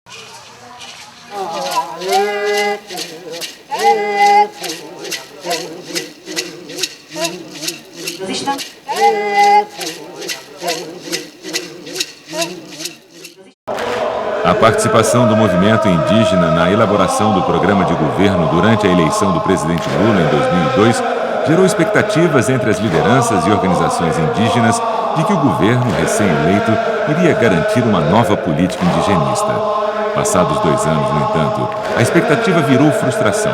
A participação do movimento indígena na elaboração do programa de governo durante a eleição do presidente Lula em 2002 gerou expectativas entre as lideranças e organizações indígenas de que o governo recém-eleito iria garantir uma nova política indigenista. Passados 2 anos, no entanto, a expectativa virou frustração.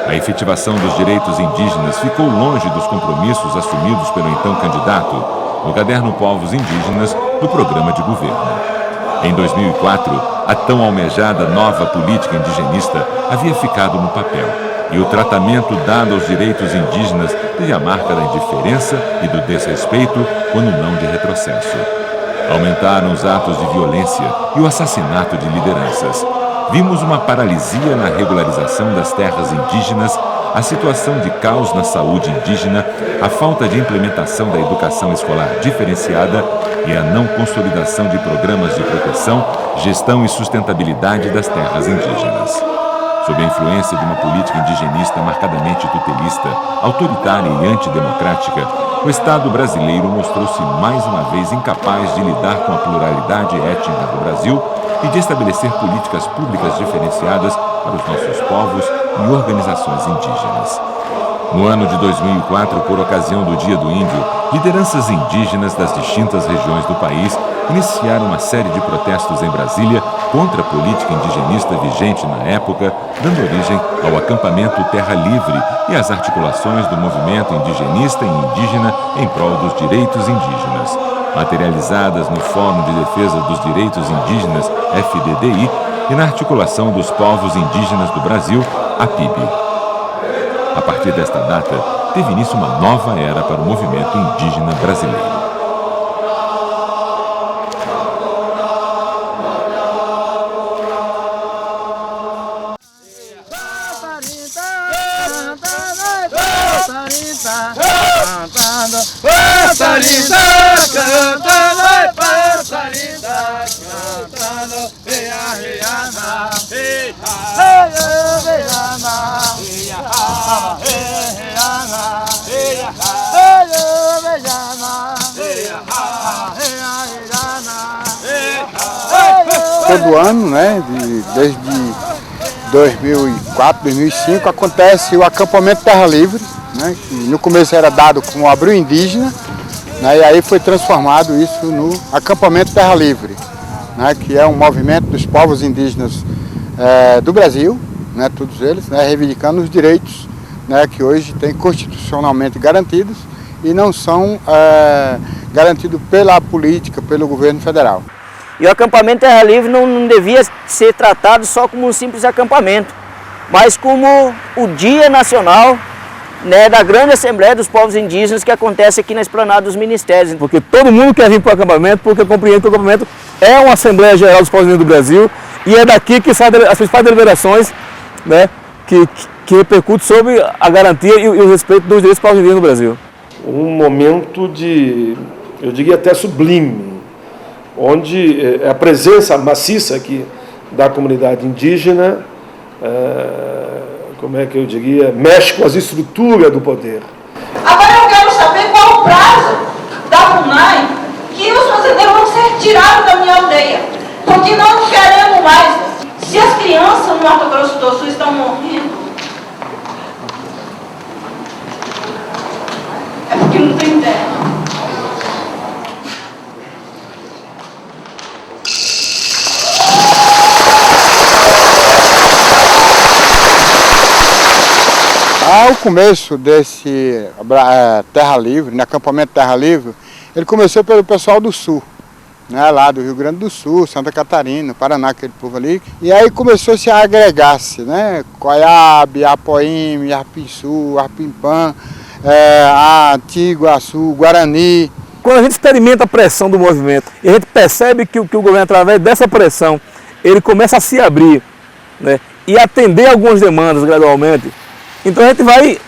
A efetivação dos direitos indígenas ficou longe dos compromissos assumidos pelo então candidato no caderno Povos Indígenas do programa de governo. Em 2004, a tão almejada nova política indigenista havia ficado no papel, e o tratamento dado aos direitos indígenas teve a marca da indiferença e do desrespeito, quando não de retrocesso. Aumentaram os atos de violência e o assassinato de lideranças. Vimos uma paralisia na regularização das terras indígenas, a situação de caos na saúde indígena, a falta de implementação da educação escolar diferenciada e a não consolidação de programas de proteção, gestão e sustentabilidade das terras indígenas. Sob a influência de uma política indigenista marcadamente tutelista, autoritária e antidemocrática, o Estado brasileiro mostrou-se mais uma vez incapaz de lidar com a pluralidade étnica do Brasil e de estabelecer políticas públicas diferenciadas para os nossos povos e organizações indígenas. No ano de 2004, por ocasião do Dia do Índio, lideranças indígenas das distintas regiões do país iniciaram uma série de protestos em Brasília contra a política indigenista vigente na época, dando origem ao acampamento Terra Livre e às articulações do movimento indigenista e indígena em prol dos direitos indígenas, materializadas no Fórum de Defesa dos Direitos Indígenas, FDDI, e na articulação dos povos indígenas do Brasil, APIB. A partir desta data, teve início uma nova era para o movimento indígena brasileiro. Todo ano, né, desde 2004, 2005, acontece o acampamento Terra Livre, né, que no começo era dado como abril indígena, né, e aí foi transformado isso no acampamento Terra Livre, né, que é um movimento dos povos indígenas do Brasil, né, todos eles, né, reivindicando os direitos, né, que hoje têm constitucionalmente garantidos e não são garantidos pela política, pelo governo federal. E o acampamento Terra Livre não devia ser tratado só como um simples acampamento, mas como o Dia Nacional, né, da grande Assembleia dos Povos Indígenas que acontece aqui na Esplanada dos Ministérios. Porque todo mundo quer vir para o acampamento, porque compreende que o acampamento é uma Assembleia Geral dos Povos Indígenas do Brasil e é daqui que saem as principais deliberações, né, que repercutem sobre a garantia e o respeito dos direitos dos povos indígenas no Brasil. Um momento de, eu diria até sublime, onde a presença maciça aqui da comunidade indígena, como é que eu diria, mexe com as estruturas do poder. Agora eu quero saber qual o prazo da FUNAI que os fazendeiros vão ser tirados da minha aldeia, porque não queremos mais. Se as crianças no Mato Grosso do Sul estão morrendo, é porque não tem terra. Ao começo desse Terra Livre, no acampamento Terra Livre, ele começou pelo pessoal do Sul, né, lá do Rio Grande do Sul, Santa Catarina, Paraná, aquele povo ali. E aí começou-se a agregar-se, né, Coiabe, Apoíme, Arpinçu, Arpimpã, Antiguaçu, Guarani. Quando a gente experimenta a pressão do movimento e a gente percebe que o governo, através dessa pressão, ele começa a se abrir, né, e atender algumas demandas gradualmente, então a gente vai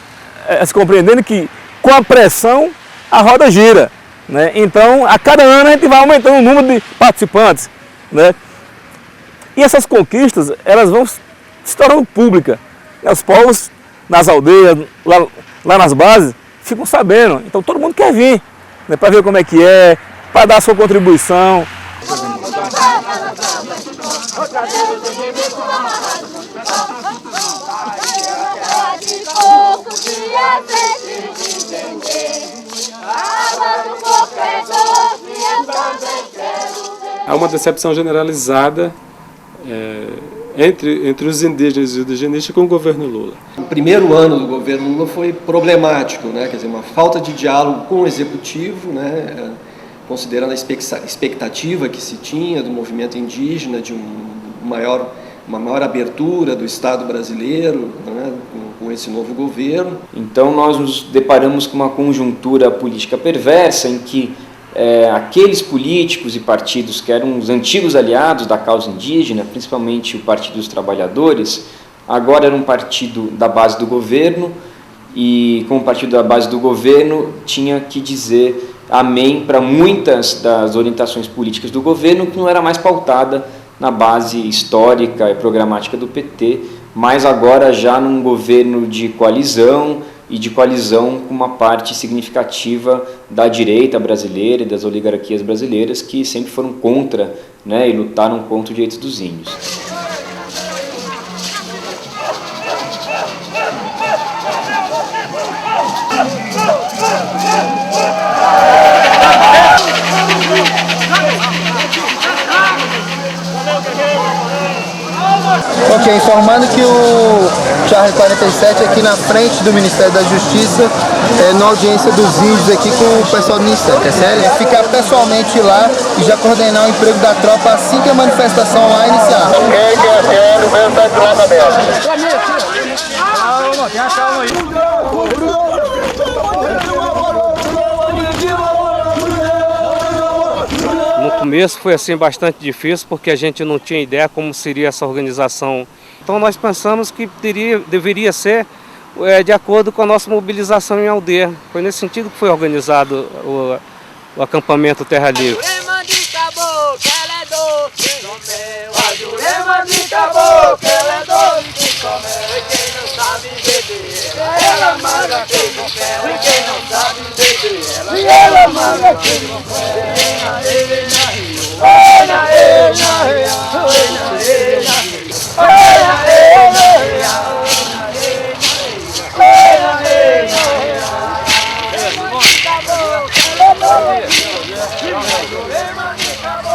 se compreendendo que com a pressão a roda gira, né? Então a cada ano a gente vai aumentando o número de participantes, né? E essas conquistas, elas vão se tornando públicas. Os povos nas aldeias, lá nas bases, ficam sabendo. Então todo mundo quer vir, né, para ver como é que é, para dar a sua contribuição. Há uma decepção generalizada entre os indígenas e os indigenistas com o governo Lula. O primeiro ano do governo Lula foi problemático, né? Quer dizer, uma falta de diálogo com o executivo, né? Considerando a expectativa que se tinha do movimento indígena, de uma maior abertura do Estado brasileiro, né? Com esse novo governo. Então nós nos deparamos com uma conjuntura política perversa em que aqueles políticos e partidos que eram os antigos aliados da causa indígena, principalmente o Partido dos Trabalhadores, agora era um partido da base do governo e, como partido da base do governo, tinha que dizer amém para muitas das orientações políticas do governo, que não era mais pautada na base histórica e programática do PT, mas agora já num governo de coalizão, e de coalizão com uma parte significativa da direita brasileira e das oligarquias brasileiras que sempre foram contra, né, e lutaram contra os direitos dos índios. Ok, informando que o Charlie 47 aqui na frente do Ministério da Justiça, na audiência dos índios aqui com o pessoal do Ministério, é sério? Ficar pessoalmente lá e já coordenar o emprego da tropa assim que a manifestação lá iniciar. Ok, que é sério, mesmo tá de tropa aberta. Calma aí. No começo foi assim bastante difícil porque a gente não tinha ideia como seria essa organização. Então nós pensamos que deveria ser de acordo com a nossa mobilização em aldeia. Foi nesse sentido que foi organizado o acampamento Terra Livre.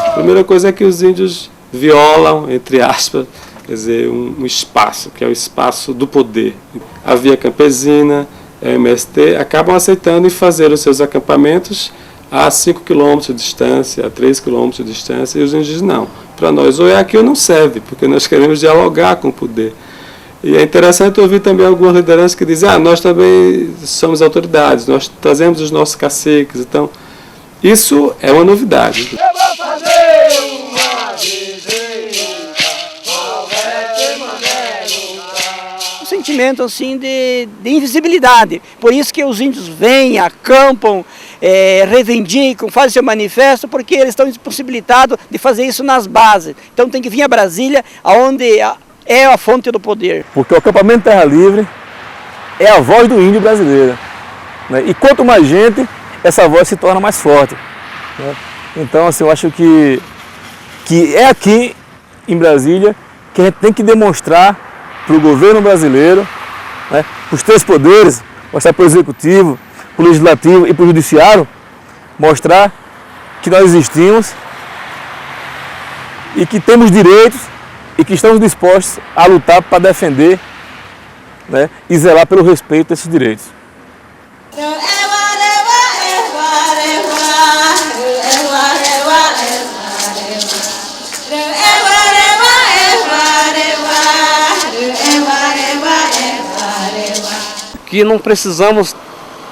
A primeira coisa é que os índios violam, entre aspas, quer dizer, um espaço, que é o espaço do poder. A Via Campesina, a MST, acabam aceitando e fazer os seus acampamentos a 5 km de distância, a 3 km de distância, e os indígenas não. Para nós, ou é aqui ou não serve, porque nós queremos dialogar com o poder. E é interessante ouvir também algumas lideranças que dizem, nós também somos autoridades, nós trazemos os nossos caciques, então isso é uma novidade. Eu vou fazer uma um sentimento assim de invisibilidade. Por isso que os índios vêm, acampam, reivindicam, fazem seu manifesto, porque eles estão impossibilitados de fazer isso nas bases. Então tem que vir a Brasília, onde é a fonte do poder. Porque o acampamento Terra Livre é a voz do índio brasileiro, né? E quanto mais gente, essa voz se torna mais forte, né? Então, assim, eu acho que é aqui em Brasília que a gente tem que demonstrar para o governo brasileiro, né, para os três poderes, mostrar para o executivo, para o legislativo e para o judiciário, mostrar que nós existimos e que temos direitos e que estamos dispostos a lutar para defender, né, e zelar pelo respeito desses direitos. Que não precisamos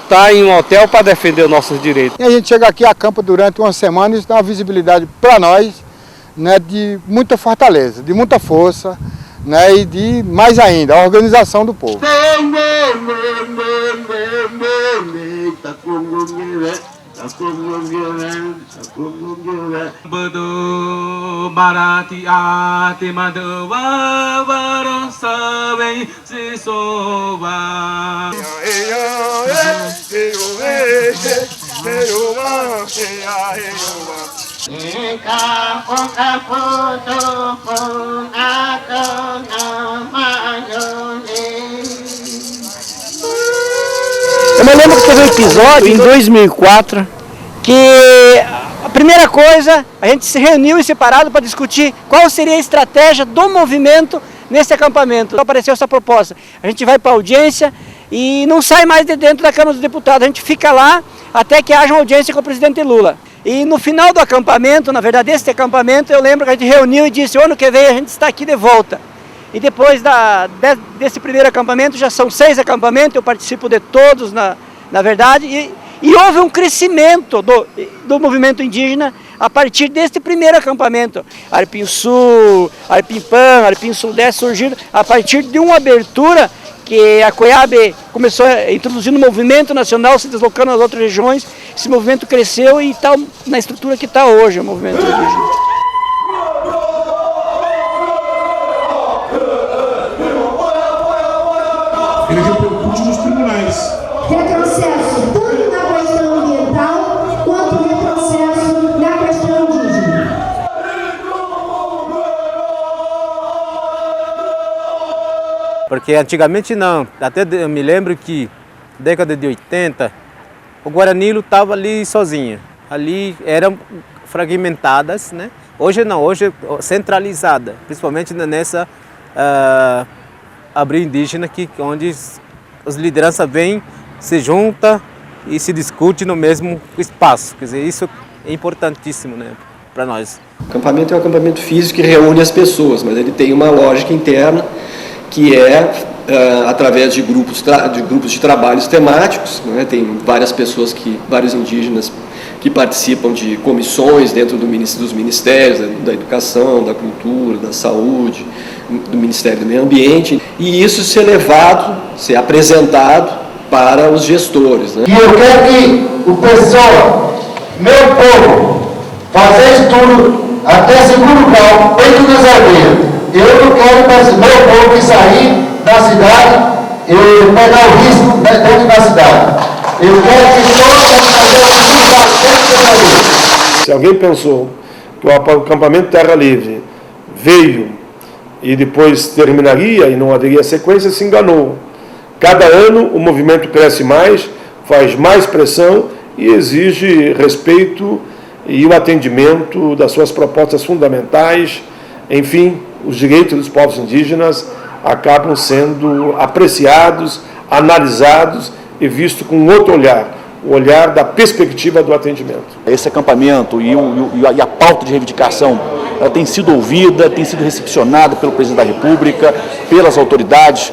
estar em um hotel para defender os nossos direitos. E a gente chega aqui, acampa durante uma semana e isso dá uma visibilidade para nós, né, de muita fortaleza, de muita força, né, e de, mais ainda, a organização do povo. Eu me lembro que teve um episódio em 2004 que a primeira coisa, a gente se reuniu em separado para discutir qual seria a estratégia do movimento nesse acampamento. Então apareceu essa proposta, a gente vai para a audiência e não sai mais de dentro da Câmara dos Deputados, a gente fica lá até que haja uma audiência com o presidente Lula. E no final do acampamento, na verdade desse acampamento, eu lembro que a gente reuniu e disse, o ano que vem a gente está aqui de volta. E depois desse primeiro acampamento, já são 6 acampamentos, eu participo de todos, na verdade, e houve um crescimento do movimento indígena a partir deste primeiro acampamento. Arpim Sul, Arpim Pan, Arpim Sudeste surgiram a partir de uma abertura que a COIAB começou a introduzir no movimento nacional, se deslocando nas outras regiões. Esse movimento cresceu e está na estrutura que está hoje o movimento indígena. Ele repercute nos tribunais. Retrocesso tanto na questão ambiental quanto retrocesso na questão indígena. Porque antigamente não, até eu me lembro que na década de 80 o Guarani lutava ali sozinho. Ali eram fragmentadas, né? Hoje não, hoje é centralizada, principalmente nessa Abril Indígena, onde as lideranças vêm, se juntam e se discutem no mesmo espaço. Quer dizer, isso é importantíssimo, né, para nós. O acampamento é um acampamento físico que reúne as pessoas, mas ele tem uma lógica interna que é através de grupos de trabalhos temáticos, né? Tem várias pessoas, vários indígenas que participam de comissões dentro dos ministérios, da educação, da cultura, da saúde, do Ministério do Meio Ambiente, e isso ser levado, ser apresentado para os gestores, né? E eu quero que o pessoal, meu povo, fazer estudo até segundo grau dentro das aldeias. Eu não quero meu povo que sair da cidade e pegar o risco dentro da cidade. Eu quero que todos façam. Se alguém pensou que o acampamento Terra Livre veio e depois terminaria e não haveria sequência, se enganou. Cada ano o movimento cresce mais, faz mais pressão e exige respeito e o atendimento das suas propostas fundamentais. Enfim, os direitos dos povos indígenas acabam sendo apreciados, analisados e vistos com outro olhar, o olhar da perspectiva do atendimento. Esse acampamento e a pauta de reivindicação ela tem sido ouvida, tem sido recepcionada pelo presidente da República, pelas autoridades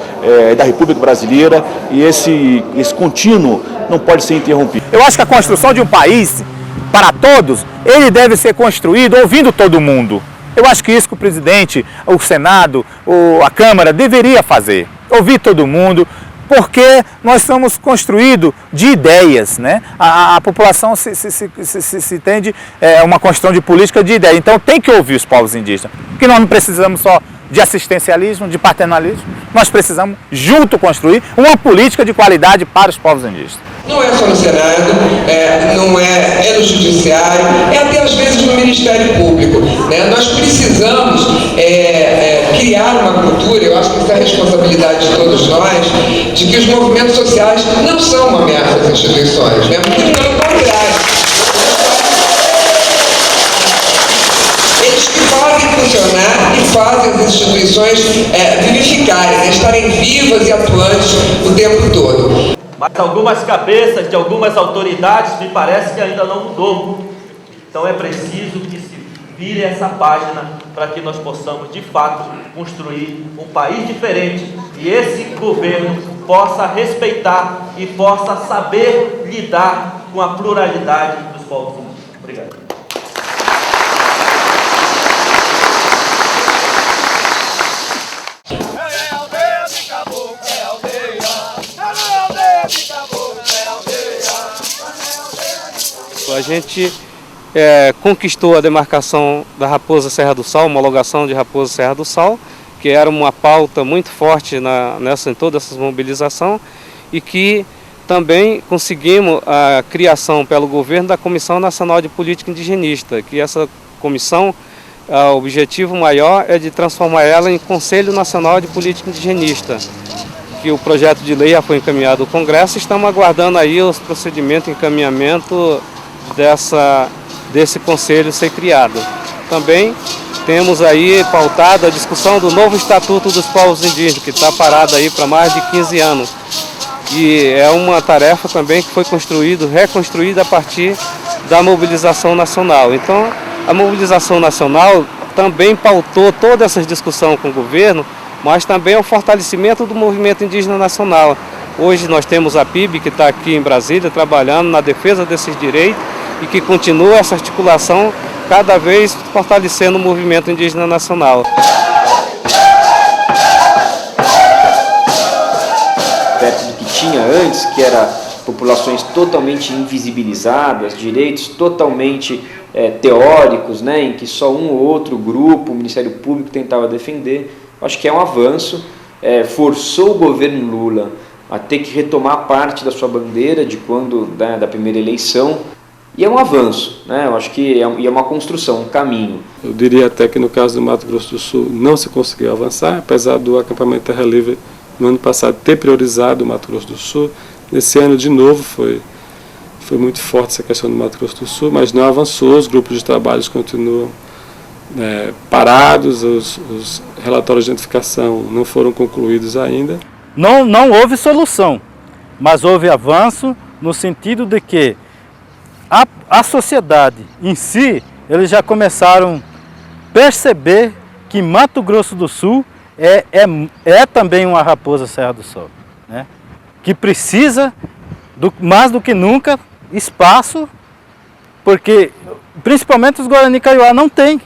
da República Brasileira, e esse contínuo não pode ser interrompido. Eu acho que a construção de um país para todos, ele deve ser construído ouvindo todo mundo. Eu acho que isso que o presidente, o Senado, a Câmara deveria fazer, ouvir todo mundo, porque nós somos construídos de ideias, né? A população se entende uma construção de política de ideia, então tem que ouvir os povos indígenas, porque nós não precisamos só de assistencialismo, de paternalismo, nós precisamos junto construir uma política de qualidade para os povos indígenas. Não é só no Senado, não é no Judiciário, é até às vezes no Ministério Público, né? Nós precisamos criar uma cultura, eu acho que isso é a responsabilidade de todos nós, de que os movimentos sociais não são uma ameaça às instituições, né? Muito pelo contrário. Eles que fazem funcionar e fazem as instituições vivificarem, estarem vivas e atuantes o tempo todo. Mas algumas cabeças de algumas autoridades me parece que ainda não mudou. Então é preciso que se vire essa página para que nós possamos, de fato, construir um país diferente e esse governo possa respeitar e possa saber lidar com a pluralidade dos povos humanos. Obrigado. A gente conquistou a demarcação da Raposa Serra do Sal, homologação de Raposa Serra do Sal, que era uma pauta muito forte em toda essa mobilização, e que também conseguimos a criação pelo governo da Comissão Nacional de Política Indigenista, que essa comissão, o objetivo maior é de transformar ela em Conselho Nacional de Política Indigenista, que o projeto de lei já foi encaminhado ao Congresso. Estamos aguardando aí os procedimentos de encaminhamento desse conselho ser criado. Também temos aí pautada a discussão do novo Estatuto dos Povos Indígenas, que está parado aí para mais de 15 anos. E é uma tarefa também que foi reconstruída a partir da mobilização nacional. Então, a mobilização nacional também pautou toda essa discussão com o governo, mas também o fortalecimento do movimento indígena nacional. Hoje nós temos a PIB, que está aqui em Brasília, trabalhando na defesa desses direitos, e que continua essa articulação cada vez fortalecendo o movimento indígena nacional. Perto do que tinha antes, que era populações totalmente invisibilizadas, direitos totalmente teóricos, né, em que só um ou outro grupo, o Ministério Público tentava defender. Acho que é um avanço, forçou o governo Lula a ter que retomar parte da sua bandeira de quando da primeira eleição, e é um avanço, né? Eu acho que é uma construção, um caminho. Eu diria até que no caso do Mato Grosso do Sul não se conseguiu avançar, apesar do acampamento Terra Livre no ano passado ter priorizado o Mato Grosso do Sul. Nesse ano, de novo, foi muito forte essa questão do Mato Grosso do Sul, mas não avançou, os grupos de trabalhos continuam parados, os relatórios de identificação não foram concluídos ainda. Não houve solução, mas houve avanço no sentido de que a sociedade em si, eles já começaram a perceber que Mato Grosso do Sul é também uma Raposa Serra do Sol, né? Que precisa, mais do que nunca, espaço, porque principalmente os Guarani Kaiowá não têm.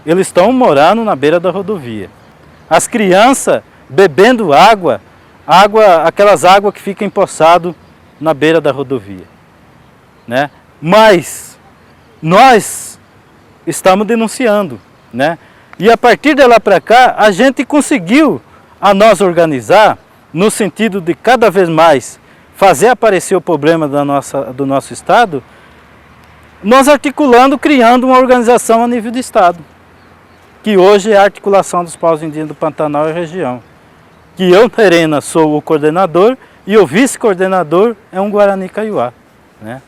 Eles estão morando na beira da rodovia. As crianças bebendo água, aquelas águas que ficam empoçadas na beira da rodovia, né? Mas nós estamos denunciando, né? E a partir de lá para cá, a gente conseguiu nós organizar no sentido de cada vez mais fazer aparecer o problema do nosso estado, nós articulando, criando uma organização a nível de estado, que hoje é a Articulação dos Povos Indígenas do Pantanal e região. Que eu, Terena, sou o coordenador e o vice-coordenador é um Guarani Kaiowá, né?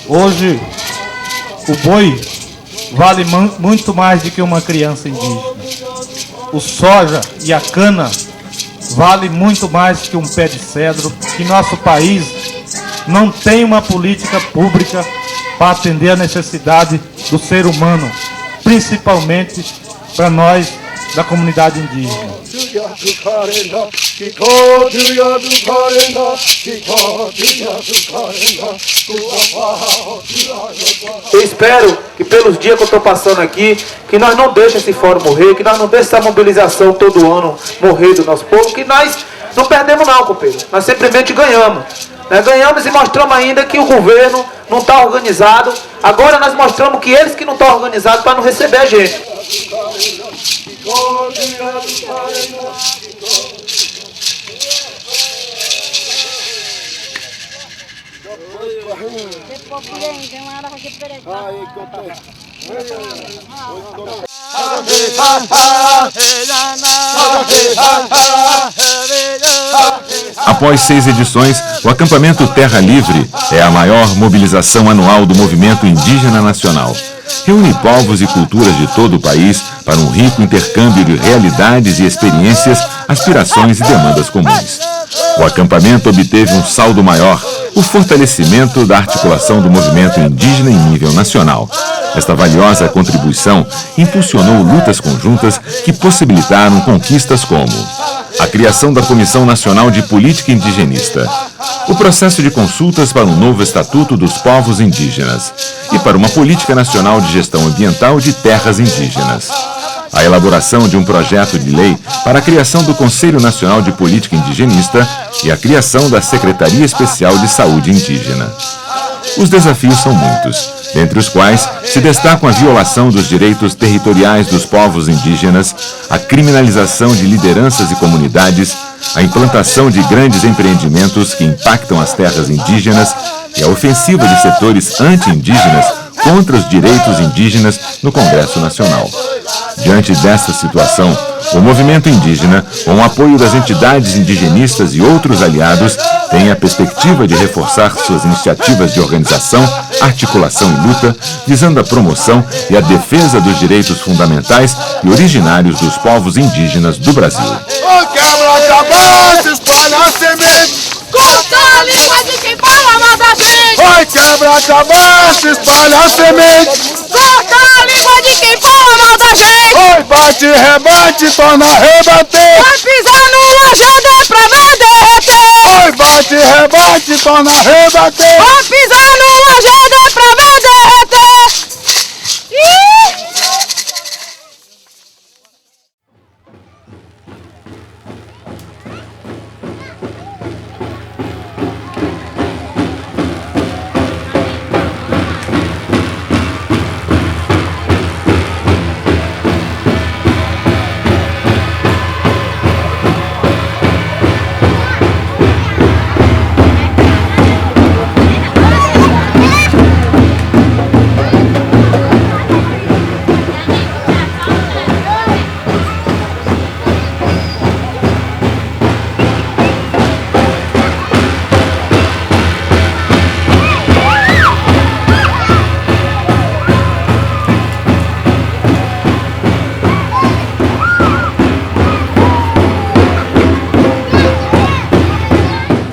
Hoje, o boi vale muito mais do que uma criança indígena. O soja e a cana vale muito mais que um pé de cedro, que nosso país não tem uma política pública para atender a necessidade do ser humano, principalmente para nós da comunidade indígena. Eu espero que pelos dias que eu estou passando aqui, que nós não deixemos esse fórum morrer, que nós não deixemos essa mobilização todo ano morrer do nosso povo, que nós não perdemos não, companheiro. Nós simplesmente ganhamos. Ganhamos e mostramos ainda que o governo não está organizado. Agora nós mostramos que eles que não estão organizados para não receber a gente. Após 6 edições, o acampamento Terra Livre é a maior mobilização anual do movimento indígena nacional. Reúne povos e culturas de todo o país para um rico intercâmbio de realidades e experiências, aspirações e demandas comuns. O acampamento obteve um saldo maior, o fortalecimento da articulação do movimento indígena em nível nacional. Esta valiosa contribuição impulsionou lutas conjuntas que possibilitaram conquistas como a criação da Comissão Nacional de Política Indigenista, o processo de consultas para um novo Estatuto dos Povos Indígenas e para uma política nacional de gestão ambiental de terras indígenas. A elaboração de um projeto de lei para a criação do Conselho Nacional de Política Indigenista e a criação da Secretaria Especial de Saúde Indígena. Os desafios são muitos, dentre os quais se destacam a violação dos direitos territoriais dos povos indígenas, a criminalização de lideranças e comunidades, a implantação de grandes empreendimentos que impactam as terras indígenas e a ofensiva de setores anti-indígenas contra os direitos indígenas no Congresso Nacional. Diante desta situação, o movimento indígena, com o apoio das entidades indigenistas e outros aliados, tem a perspectiva de reforçar suas iniciativas de organização, articulação e luta, visando a promoção e a defesa dos direitos fundamentais e originários dos povos indígenas do Brasil. Quebra-cabeça, espalha a semente. Corta a língua de quem fala mal da gente. Oi, quebra-cabeça, espalha a semente. Corta a língua de quem fala mal da gente. Oi, bate, rebate, torna a rebater. Vai pisar no lajeado é pra não derreter. Oi, bate, rebate, torna a rebater. Vai pisar no